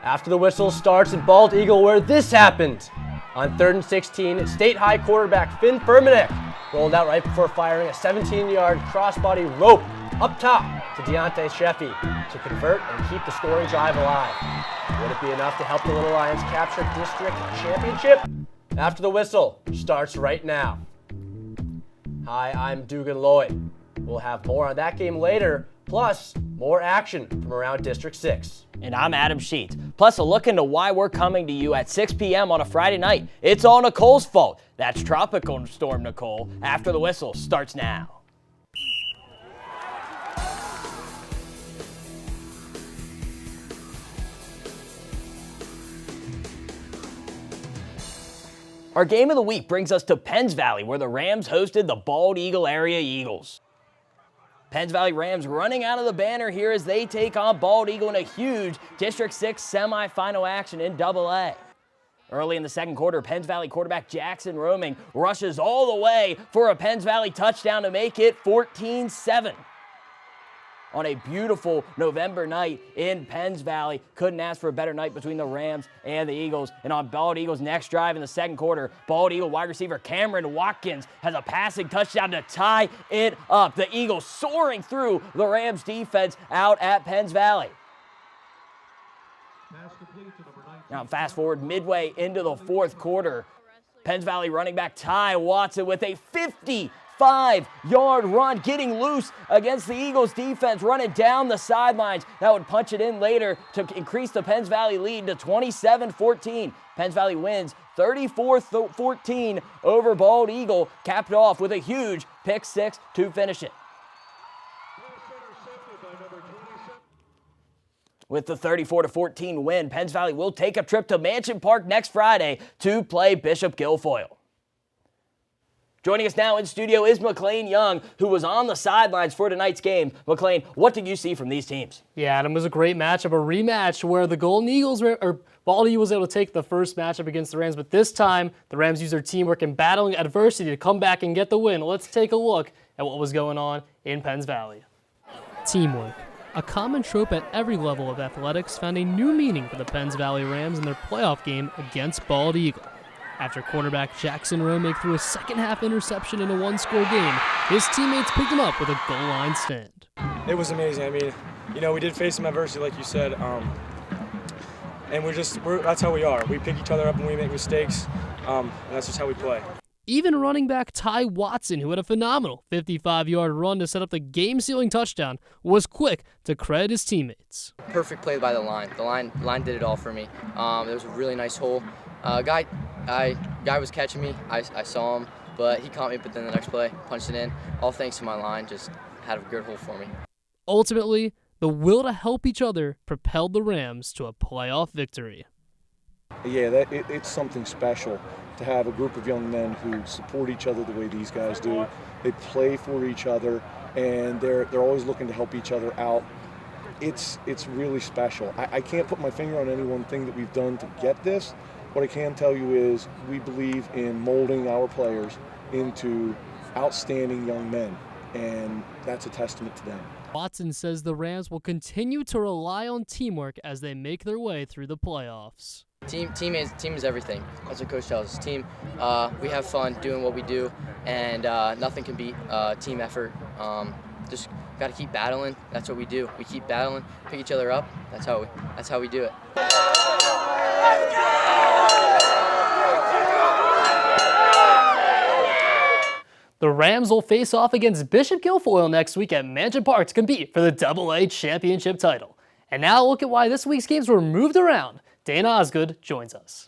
After the whistle starts at Bald Eagle where this happened. On 3rd and 16, State High quarterback Finn Furmanek rolled out right before firing a 17-yard crossbody rope up top to Deontay Sheffy to convert and keep the scoring drive alive. Would it be enough to help the Little Lions capture district championship? After the whistle starts right now. Hi, I'm Dugan Lloyd. We'll have more on that game later, plus more action from around District 6. And I'm Adam Sheets. Plus a look into why we're coming to you at 6 p.m. on a Friday night. It's all Nicole's fault. That's Tropical Storm Nicole. After the whistle starts now. Our game of the week brings us to Penns Valley, where the Rams hosted the Bald Eagle area Eagles. Penns Valley Rams running out of the banner here as they take on Bald Eagle in a huge District 6 semifinal action in AA. Early in the second quarter, Penns Valley quarterback Jackson Roaming rushes all the way for a Penns Valley touchdown to make it 14-7. On a beautiful November night in Penns Valley. Couldn't ask for a better night between the Rams and the Eagles. And on Bald Eagle's next drive in the second quarter, Bald Eagle wide receiver Cameron Watkins has a passing touchdown to tie it up. The Eagles soaring through the Rams defense out at Penns Valley. Now fast forward midway into the fourth quarter. Penns Valley running back Ty Watson with a 55-yard run, getting loose against the Eagles defense, running down the sidelines. That would punch it in later to increase the Penns Valley lead to 27-14. Penns Valley wins 34-14 over Bald Eagle, capped off with a huge pick six to finish it. With the 34-14 win, Penns Valley will take a trip to Mansion Park next Friday to play Bishop Guilfoyle. Joining us now in studio is McLean Young, who was on the sidelines for tonight's game. McLean, what did you see from these teams? Yeah, Adam, it was a great matchup, a rematch where the Golden Eagles, or Bald Eagle was able to take the first matchup against the Rams, but this time the Rams used their teamwork and battling adversity to come back and get the win. Let's take a look at what was going on in Penns Valley. Teamwork. A common trope at every level of athletics found a new meaning for the Penns Valley Rams in their playoff game against Bald Eagle. After quarterback Jackson Romick threw a second-half interception in a one-score game, his teammates picked him up with a goal line stand. It was amazing. I mean, we did face some adversity, like you said, and that's how we are. We pick each other up when we make mistakes, and that's just how we play. Even running back Ty Watson, who had a phenomenal 55-yard run to set up the game-sealing touchdown, was quick to credit his teammates. Perfect play by the line. The line did it all for me. There was a really nice hole. Guy was catching me. I saw him, but he caught me. But then the next play, punched it in. All thanks to my line, just had a good hole for me. Ultimately, the will to help each other propelled the Rams to a playoff victory. Yeah, it's something special to have a group of young men who support each other the way these guys do. They play for each other, and they're always looking to help each other out. It's really special. I can't put my finger on any one thing that we've done to get this. What I can tell you is we believe in molding our players into outstanding young men, and that's a testament to them. Watson says the Rams will continue to rely on teamwork as they make their way through the playoffs. Team is everything. That's what Coach tells us. Team, we have fun doing what we do, and nothing can beat team effort. Just got to keep battling. That's what we do. We keep battling, pick each other up. That's how we do it. The Rams will face off against Bishop Guilfoyle next week at Mansion Park to compete for the AA championship title. And now look at why this week's games were moved around. Dana Osgood joins us.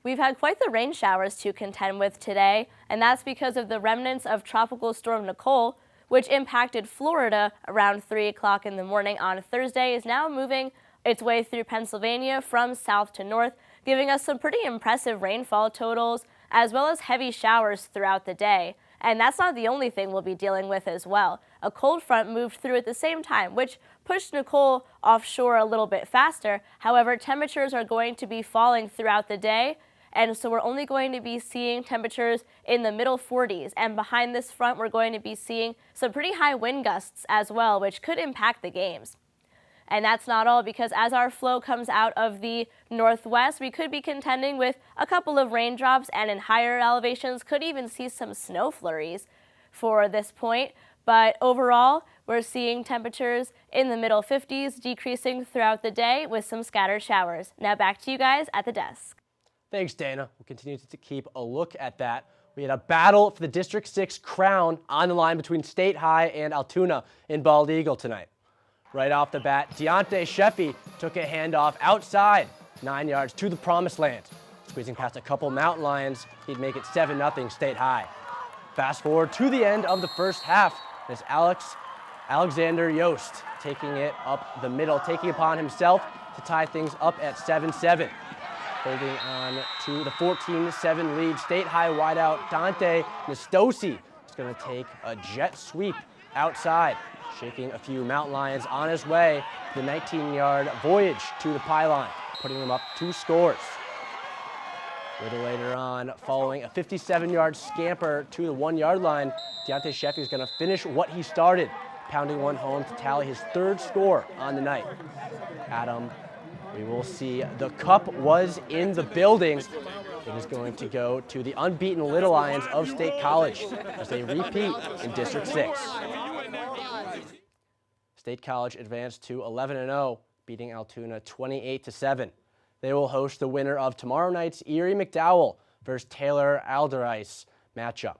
We've had quite the rain showers to contend with today, and that's because of the remnants of Tropical Storm Nicole, which impacted Florida around 3 o'clock in the morning on Thursday, is now moving its way through Pennsylvania from south to north, giving us some pretty impressive rainfall totals, as well as heavy showers throughout the day. And that's not the only thing we'll be dealing with as well. A cold front moved through at the same time, which pushed Nicole offshore a little bit faster. However, temperatures are going to be falling throughout the day, and so we're only going to be seeing temperatures in the middle 40s. And behind this front, we're going to be seeing some pretty high wind gusts as well, which could impact the games. And that's not all, because as our flow comes out of the northwest, we could be contending with a couple of raindrops, and in higher elevations could even see some snow flurries for this point. But overall, we're seeing temperatures in the middle 50s, decreasing throughout the day with some scattered showers. Now back to you guys at the desk. Thanks, Dana. We'll continue to keep a look at that. We had a battle for the District 6 crown on the line between State High and Altoona in Bald Eagle tonight. Right off the bat, Deontay Sheffy took a handoff outside 9 yards to the promised land. Squeezing past a couple Mountain Lions, he'd make it 7-0 State High. Fast forward to the end of the first half, as Alexander Yost taking it up the middle, taking upon himself to tie things up at 7-7. Holding on to the 14-7 lead, State High wideout Dante Nastosi is going to take a jet sweep outside, shaking a few Mountain Lions on his way to the 19-yard voyage to the pylon, putting them up 2 scores. A little later on, following a 57-yard scamper to the 1-yard line, Deontay Sheffy is going to finish what he started, pounding one home to tally his 3rd score on the night. Adam, we will see the cup was in the building. It is going to go to the unbeaten Little Lions of State College as they repeat in District 6. State College advanced to 11-0, beating Altoona 28-7. They will host the winner of tomorrow night's Erie McDowell versus Taylor Alderice matchup.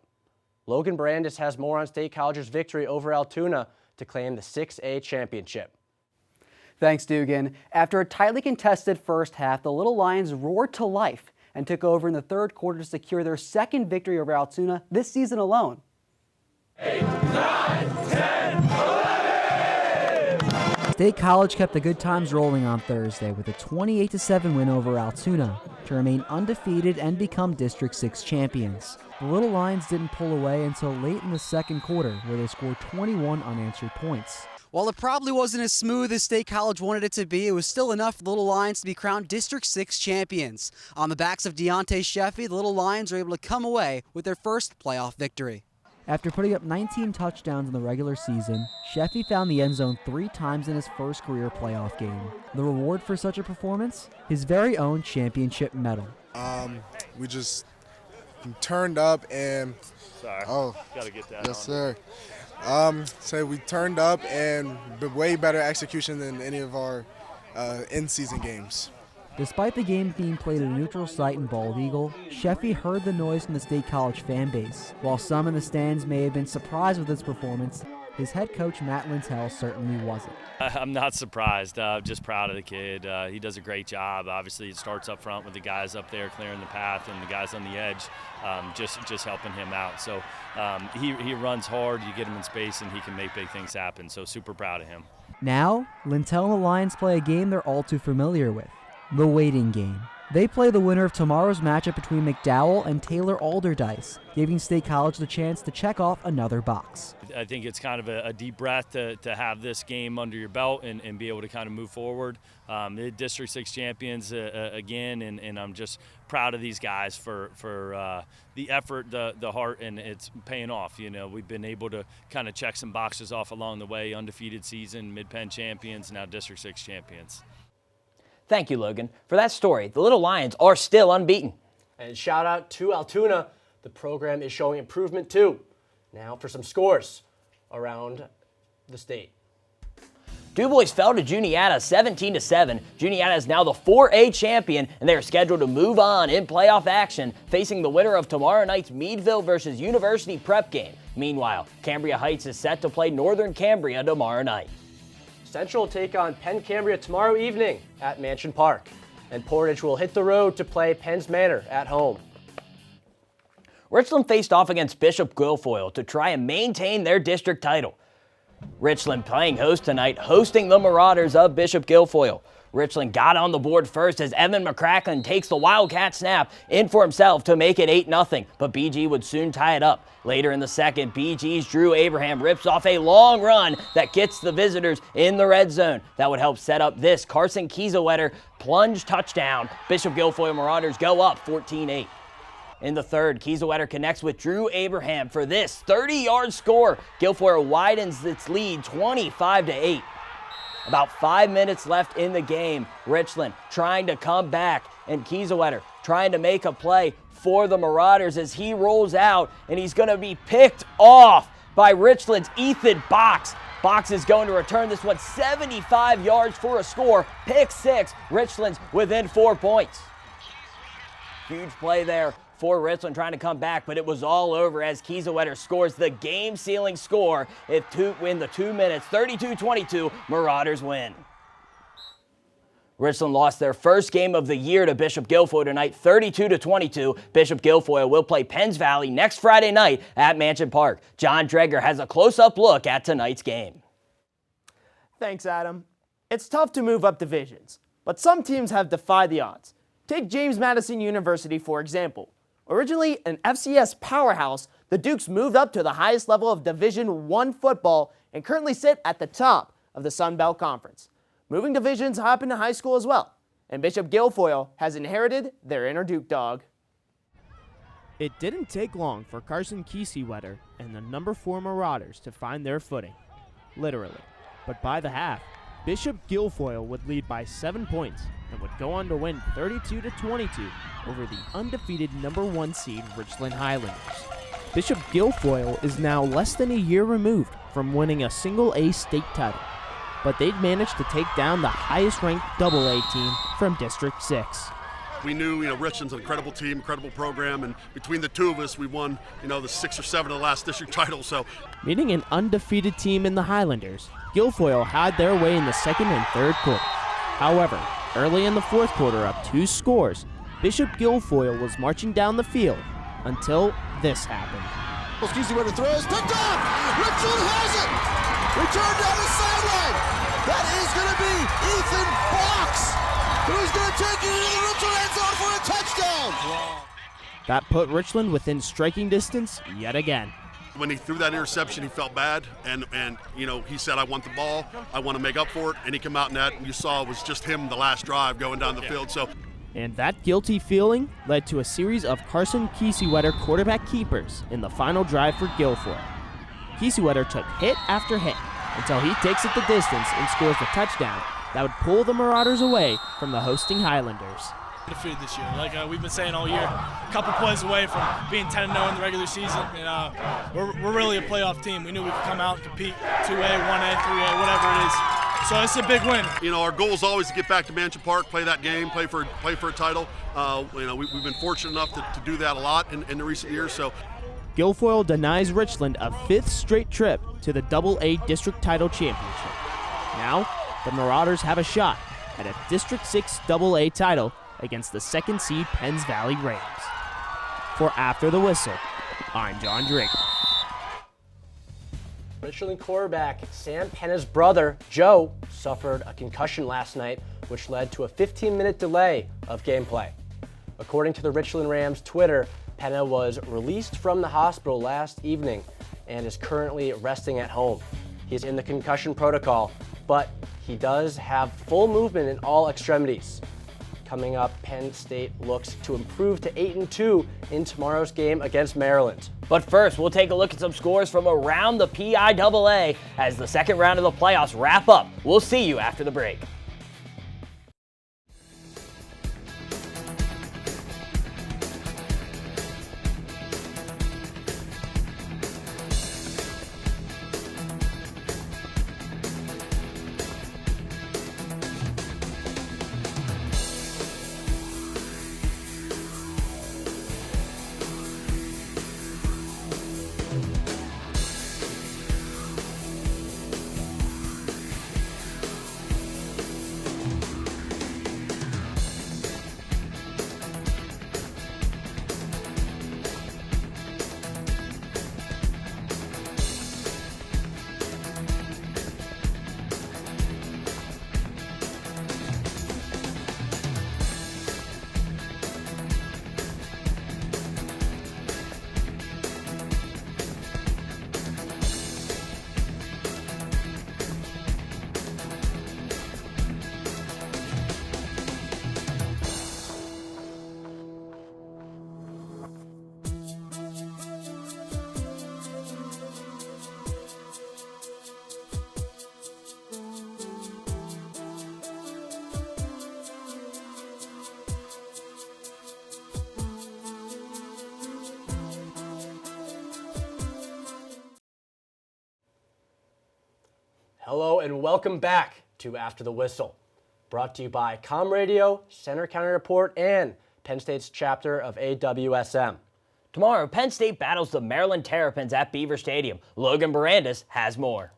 Logan Brandis has more on State College's victory over Altoona to claim the 6A championship. Thanks, Dugan. After a tightly contested first half, the Little Lions roared to life and took over in the 3rd quarter to secure their 2nd victory over Altoona this season alone. 8, 9, 10, 11! State College kept the good times rolling on Thursday with a 28-7 win over Altoona to remain undefeated and become District 6 champions. The Little Lions didn't pull away until late in the 2nd quarter, where they scored 21 unanswered points. While it probably wasn't as smooth as State College wanted it to be, it was still enough for the Little Lions to be crowned District 6 champions. On the backs of Deontay Sheffy, the Little Lions were able to come away with their first playoff victory. After putting up 19 touchdowns in the regular season, Sheffy found the end zone 3 times in his first career playoff game. The reward for such a performance? His very own championship medal. We just turned up and... Sorry, gotta get that yes, on. Sir. So we turned up and way better execution than any of our in-season games. Despite the game being played at a neutral site in Bald Eagle, Sheffy heard the noise from the State College fan base. While some in the stands may have been surprised with his performance, his head coach Matt Lintel certainly wasn't. I'm not surprised, just proud of the kid. He does a great job. Obviously it starts up front with the guys up there clearing the path and the guys on the edge just helping him out. So he runs hard, you get him in space and he can make big things happen. So super proud of him. Now, Lintel and the Lions play a game they're all too familiar with. The waiting game. They play the winner of tomorrow's matchup between McDowell and Taylor Alderdice, giving State College the chance to check off another box. I think it's kind of a deep breath to have this game under your belt and be able to kind of move forward. The District 6 champions again, and I'm just proud of these guys for the effort, the heart, and it's paying off. You know, we've been able to kind of check some boxes off along the way, undefeated season, Mid-Penn champions, now District 6 champions. Thank you, Logan. For that story, the Little Lions are still unbeaten. And shout out to Altoona. The program is showing improvement too. Now for some scores around the state. DuBois fell to Juniata 17-7. Juniata is now the 4A champion, and they are scheduled to move on in playoff action, facing the winner of tomorrow night's Meadville versus University Prep game. Meanwhile, Cambria Heights is set to play Northern Cambria tomorrow night. Central will take on Penn Cambria tomorrow evening at Mansion Park. And Portage will hit the road to play Penn's Manor at home. Richland faced off against Bishop Guilfoyle to try and maintain their district title. Richland playing host tonight, hosting the Marauders of Bishop Guilfoyle. Richland got on the board first as Evan McCracken takes the Wildcat snap in for himself to make it 8-0, but BG would soon tie it up. Later in the second, BG's Drew Abraham rips off a long run that gets the visitors in the red zone. That would help set up this Carson Kieselwetter plunge touchdown. Bishop Guilfoyle Marauders go up 14-8. In the third, Kieselwetter connects with Drew Abraham for this 30-yard score. Guilfoyle widens its lead 25-8. About 5 minutes left in the game. Richland trying to come back, and Kiesewetter trying to make a play for the Marauders as he rolls out, and he's going to be picked off by Richland's Ethan Box. Box is going to return this one 75 yards for a score. Pick 6. Richland's within 4 points. Huge play there for Richland trying to come back, but it was all over as Kiesewetter scores the game-sealing score in the 2 minutes. 32-22, Marauders win. Richland lost their first game of the year to Bishop Guilfoyle tonight, 32-22. Bishop Guilfoyle will play Penns Valley next Friday night at Mansion Park. John Dreger has a close-up look at tonight's game. Thanks, Adam. It's tough to move up divisions, but some teams have defied the odds. Take James Madison University, for example. Originally an FCS powerhouse, the Dukes moved up to the highest level of Division I football and currently sit at the top of the Sun Belt Conference. Moving divisions happen in high school as well, and Bishop Guilfoyle has inherited their inner Duke dog. It didn't take long for Carson Kiesewetter and the number 4 Marauders to find their footing, literally. But by the half, Bishop Guilfoyle would lead by 7 points and would go on to win 32-22 over the undefeated number 1 seed Richland Highlanders. Bishop Guilfoyle is now less than a year removed from winning a single A state title, but they'd managed to take down the highest-ranked AA team from District 6. We knew, Richland's an incredible team, incredible program, and between the two of us, we won, the 6 or 7 of the last district titles. So, meeting an undefeated team in the Highlanders, Guilfoyle had their way in the second and third quarter. However, early in the fourth quarter, up 2 scores, Bishop Guilfoyle was marching down the field until this happened. Kiesewetter throws, picked off! Richland has it! Return down the sideline! That is going to be Ethan Box, who's going to take it into the Richland end zone for a touchdown! That put Richland within striking distance yet again. When he threw that interception, he felt bad, and he said, I want the ball, I want to make up for it, and he came out in that, and you saw it was just him the last drive going down the field. And that guilty feeling led to a series of Carson Kiesewetter quarterback keepers in the final drive for Guilfoyle. Kiesewetter took hit after hit until he takes it the distance and scores the touchdown that would pull the Marauders away from the hosting Highlanders. Defeated this year, like we've been saying all year, a couple plays away from being 10-0 in the regular season, and we're really a playoff team. We knew we could come out and compete 2A, 1A, 3A, whatever it is. So it's a big win. Our goal is always to get back to Mansion Park, play that game, play for a title. We've been fortunate enough to do that a lot in the recent years. So, Guilfoyle denies Richland a 5th straight trip to the AA District Title Championship. Now, the Marauders have a shot at a District 6 AA title against the 2nd seed Penns Valley Rams. For After the Whistle, I'm John Drake. Richland quarterback Sam Penna's brother, Joe, suffered a concussion last night, which led to a 15-minute delay of gameplay. According to the Richland Rams Twitter, Penna was released from the hospital last evening and is currently resting at home. He's in the concussion protocol, but he does have full movement in all extremities. Coming up, Penn State looks to improve to 8-2 in tomorrow's game against Maryland. But first, we'll take a look at some scores from around the PIAA as the second round of the playoffs wrap up. We'll see you after the break. Hello and welcome back to After the Whistle. Brought to you by Com Radio, Center County Report, and Penn State's chapter of AWSM. Tomorrow, Penn State battles the Maryland Terrapins at Beaver Stadium. Logan Barandis has more.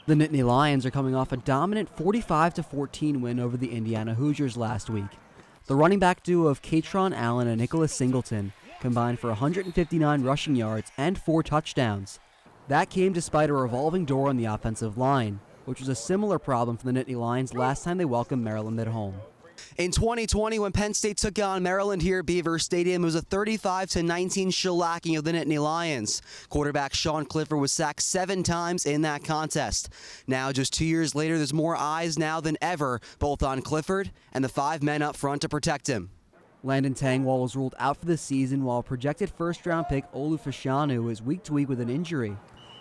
The Nittany Lions are coming off a dominant 45-14 win over the Indiana Hoosiers last week. The running back duo of Katron Allen and Nicholas Singleton combined for 159 rushing yards and 4 touchdowns. That came despite a revolving door on the offensive line, which was a similar problem for the Nittany Lions last time they welcomed Maryland at home. In 2020, when Penn State took on Maryland here at Beaver Stadium, it was a 35-19 shellacking of the Nittany Lions. Quarterback Sean Clifford was sacked 7 times in that contest. Now, just 2 years later, there's more eyes now than ever, both on Clifford and the 5 men up front to protect him. Landon Tangwall was ruled out for the season, while projected first-round pick Olu Fashanu is week-to-week with an injury.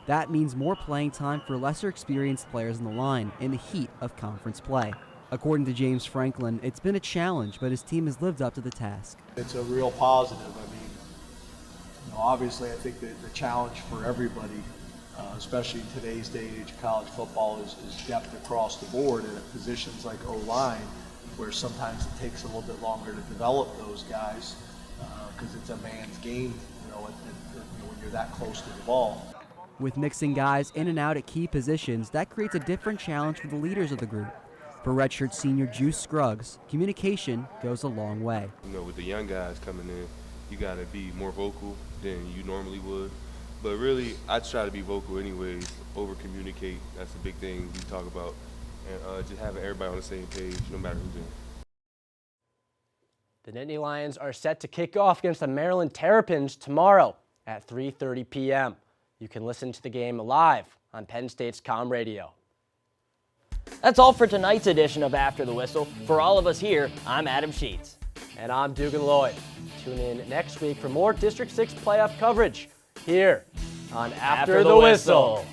That means more playing time for lesser experienced players in the line in the heat of conference play. According to James Franklin, it's been a challenge, but his team has lived up to the task. It's a real positive. I mean, obviously I think that the challenge for everybody, especially in today's day and age of college football, is depth across the board, and at positions like O-line, where sometimes it takes a little bit longer to develop those guys because it's a man's game, when you're that close to the ball. With mixing guys in and out at key positions, that creates a different challenge for the leaders of the group. For redshirt senior Juice Scruggs, communication goes a long way. With the young guys coming in, you got to be more vocal than you normally would. But really, I try to be vocal anyways, over-communicate. That's a big thing we talk about. And just having everybody on the same page, no matter who's in. The Nittany Lions are set to kick off against the Maryland Terrapins tomorrow at 3:30 p.m. You can listen to the game live on Penn State's Com Radio. That's all for tonight's edition of After the Whistle. For all of us here, I'm Adam Sheets. And I'm Dugan Lloyd. Tune in next week for more District 6 playoff coverage here on After the Whistle.